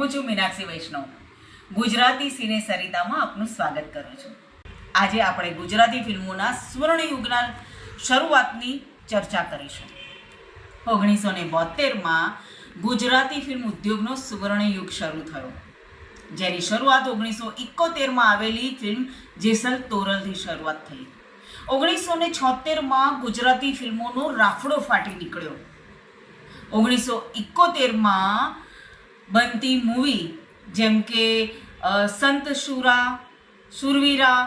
હું છું મીનાક્ષી વૈષ્ણવ. ગુજરાતી સિને સરિતામાં આપનું સ્વાગત કરું છું. આજે આપણે ગુજરાતી ફિલ્મોના સ્વર્ણયુગના શરૂઆતની ચર્ચા કરીશું. 1972માં ગુજરાતી ફિલ્મ ઉદ્યોગનો સુવર્ણયુગ શરૂ થયો, જેની શરૂઆત 1971માં આવેલી ફિલ્મ જેસલ તોરલથી શરૂઆત થઈ. 1976માં ગુજરાતી ફિલ્મોનો રાફડો ફાટી નીકળ્યો. 1971માં બનતી મૂવી જેમ કે સંત શુરવીરા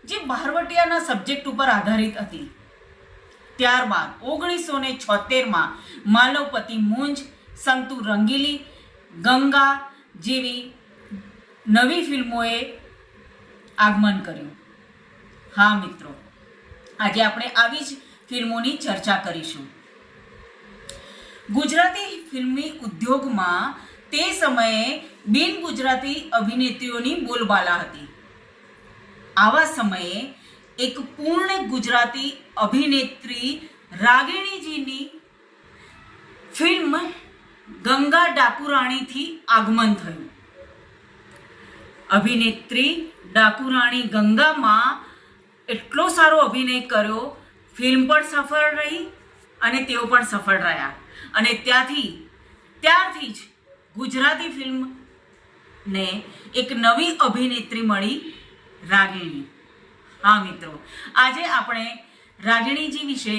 જે બહારવટિયાના સબ્જેક્ટ ઉપર આધારિત હતી. ત્યારબાદ 1976માં માનવપતિ મૂંઝ, સંતુ રંગીલી, ગંગા જેવી નવી ફિલ્મોએ આગમન કર્યું. હા મિત્રો, આજે આપણે આવી જ ફિલ્મોની ચર્ચા કરીશું. ગુજરાતી ફિલ્મી ઉદ્યોગમાં તે સમયે બિન ગુજરાતી અભિનેત્રીઓની બોલબાલા હતી. આવા સમયે એક પૂર્ણ ગુજરાતી અભિનેત્રી રાગિણીજીની ફિલ્મ ગંગા ડાકુરાણીથી આગમન થયું. અભિનેત્રી ડાકુરાણી ગંગામાં એટલો સારો અભિનય કર્યો, ફિલ્મ પણ સફળ રહી અને તેઓ પણ સફળ રહ્યા. અને ત્યારથી જ ગુજરાતી ફિલ્મને એક નવી અભિનેત્રી મળી, રાગિણી. હા મિત્રો, આજે આપણે રાગિણીજી વિશે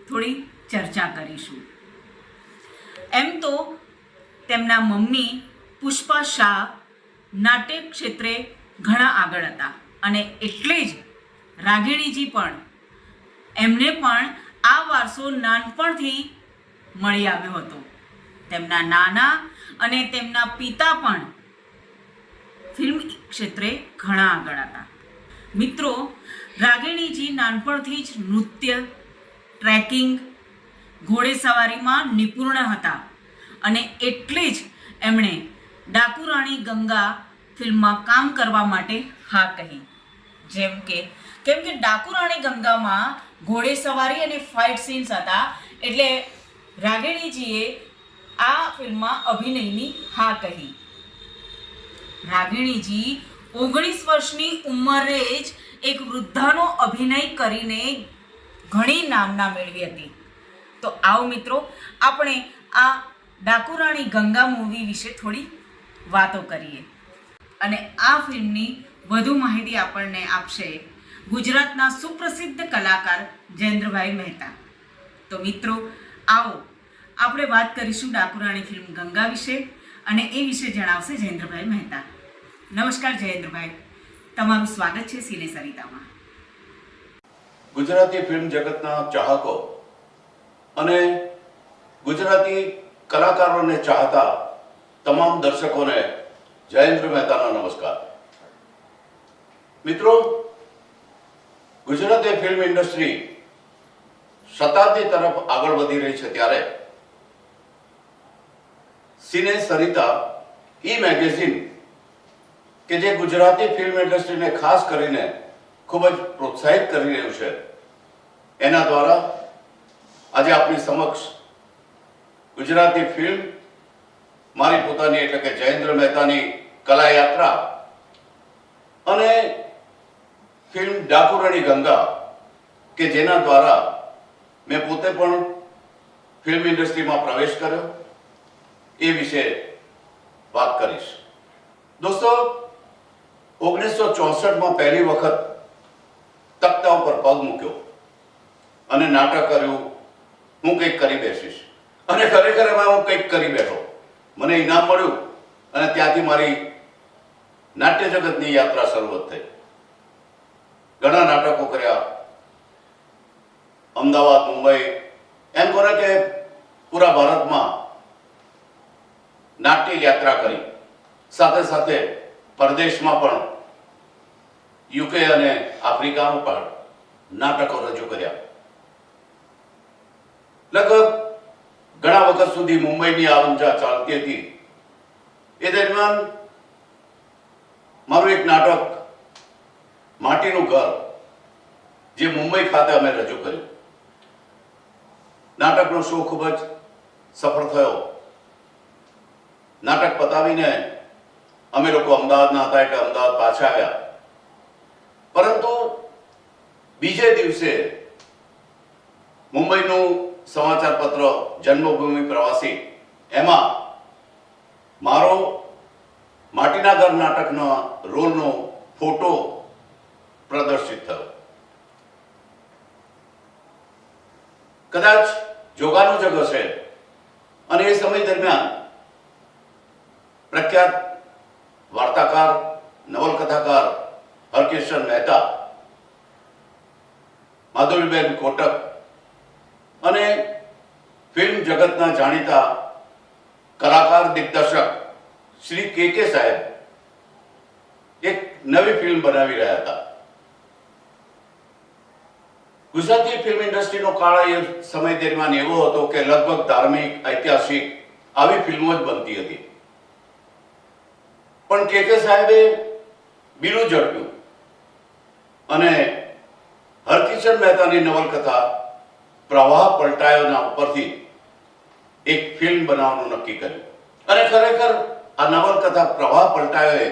થોડી ચર્ચા કરીશું. એમ તો તેમના મમ્મી પુષ્પા શાહ નાટ્ય ક્ષેત્રે ઘણા આગળ હતા અને એટલે જ રાગિણીજી પણ એમને પણ આ વારસો નાનપણથી મળી આવ્યો હતો. તેમના નાના અને તેમના પિતા પણ ફિલ્મ ક્ષેત્રે ઘણા આગળ હતા. મિત્રો, રાગિણીજી નાનપણથી જ નૃત્ય, ટ્રેકિંગ, ઘોડેસવારીમાં નિપુણ હતા અને એટલે જ એમણે ડાકુરાણી ગંગા ફિલ્મમાં કામ કરવા માટે હા કહી. કેમ કે ડાકુરાણી ગંગામાં ઘોડેસવારી અને ફાઇટ સીન્સ હતા, એટલે રાગિણીજીએ આ ફિલ્મમાં અભિનયની હા કહી. રાગિણીજી 19 વર્ષની ઉંમરે જ એક વૃદ્ધાનો અભિનય કરીને ઘણી નામના મેળવી હતી. તો આવો મિત્રો, આપણે આ ડાકુરાણી ગંગા મૂવી વિશે થોડી વાતો કરીએ. અને આ ફિલ્મની વધુ માહિતી આપણને આપશે ગુજરાતના સુપ્રસિદ્ધ કલાકાર જયેન્દ્રભાઈ મહેતા. તો મિત્રો, આવો આપણે વાત કરીશું ડાકુરાણી ફિલ્મ ગંગા વિશે અને એ વિશે જણાવશે જયેન્દ્રભાઈ મહેતા. નમસ્કાર જયેન્દ્રભાઈ, તમારું સ્વાગત છે સિને સરિતામાં. ગુજરાતી ફિલ્મ જગતના ચાહકો અને ગુજરાતી કલાકારોને ચાહતા તમામ દર્શકોને જયેન્દ્ર મહેતાના નમસ્કાર. મિત્રો, ગુજરાતી ફિલ્મ ઇન્ડસ્ટ્રી શતાબ્દી તરફ આગળ વધી રહી છે ત્યારે સિને સરિતા મેગેઝિન કે જે ગુજરાતી ફિલ્મ ઇન્ડસ્ટ્રીને ખાસ કરીને ખૂબ જ પ્રોત્સાહિત કરી રહ્યું છે, એના દ્વારા આજે આપની સમક્ષ ગુજરાતી ફિલ્મ મારી પોતાની એટલે કે જયેન્દ્ર મહેતાની કલા યાત્રા અને ફિલ્મ ડાકુરાણી ગંગા કે જેના દ્વારા મેં પોતે પણ ફિલ્મ ઇન્ડસ્ટ્રીમાં પ્રવેશ કર્યો એ વિશે વાત કરીશ. દોસ્તો, 1964માં પહેલી વખત તખ્તા ઉપર પગ મૂક્યો અને નાટક કર્યું, હું કંઈક કરી બેસીશ. અને ખરેખર એમાં હું કંઈક કરી બેઠો, મને ઇનામ મળ્યું અને ત્યાંથી મારી નાટ્ય જગતની યાત્રા શરૂઆત થઈ. ઘણા નાટકો કર્યા, અમદાવાદ, મુંબઈ, એમ કોને કે પૂરા ભારતમાં નાટ્ય યાત્રા કરી. સાથે સાથે પરદેશમાં પણ યુકે અને આફ્રિકામાં પણ નાટકો રજૂ કર્યા. લગભગ ઘણા વખત સુધી મુંબઈની આવનજા ચાલતી હતી. એ દરમિયાન મારું એક નાટક માટીનું ઘર જે મુંબઈ ખાતે અમે રજૂ કર્યું. નાટકનો શો ખૂબ જ સફળ થયો. નાટક પતાવીને અમે લોકો અમદાવાદના હતા એટલે અમદાવાદ પાછા આવ્યા. પરંતુ બીજે દિવસે મુંબઈનું સમાચાર પત્ર જન્મભૂમિ પ્રવાસી એમાં મારો માટીના ઘર નાટકના રોલનો ફોટો પ્રદર્શિત થયો. કદાચ જોગાનું જગ હશે. અને એ સમય દરમિયાન પ્રખ્યાત વાર્તાકાર, નવલકથાકાર હરકિશન મહેતા, માધુરીબેન કોટક અને ફિલ્મ જગતના જાણીતા કલાકાર દિગ્દર્શક શ્રી કે સાહેબ એક નવી ફિલ્મ બનાવી રહ્યા હતા. ગુજરાતી ફિલ્મ ઇન્ડસ્ટ્રીનો કાળ એ સમય દરમિયાન એવો હતો કે લગભગ ધાર્મિક, ઐતિહાસિક આવી ફિલ્મો જ બનતી હતી. પણ કે સાહેબે બીડું ઝડપ્યું અને હરકિશન મહેતાની નવલકથા પ્રવાહ પલટાયોના ઉપરથી એક ફિલ્મ બનાવવાનું નક્કી કર્યું. અને ખરેખર આ નવલકથા પ્રવાહ પલટાયોએ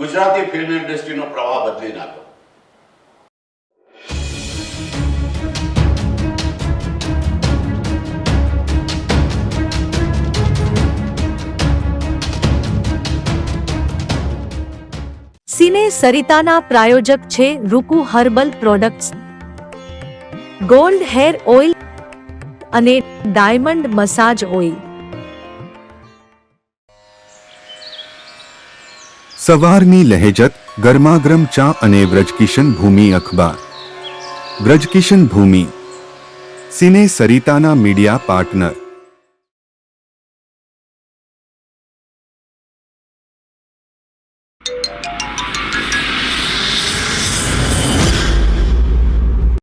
ગુજરાતી ફિલ્મ ઇન્ડસ્ટ્રીનો પ્રવાહ બદલી નાખ્યો. સિને સરિતાના પ્રાયોજક છે Ruku herbal products, gold hair oil અને ડાયમંડ મસાજ ઓઇલ. સવારની લહેજત, ગરમાગરમ ચા અને વ્રજકિશન ભૂમિ અખબાર. વ્રજકિશન ભૂમિ, સિને સરિતાના મીડિયા પાર્ટનર.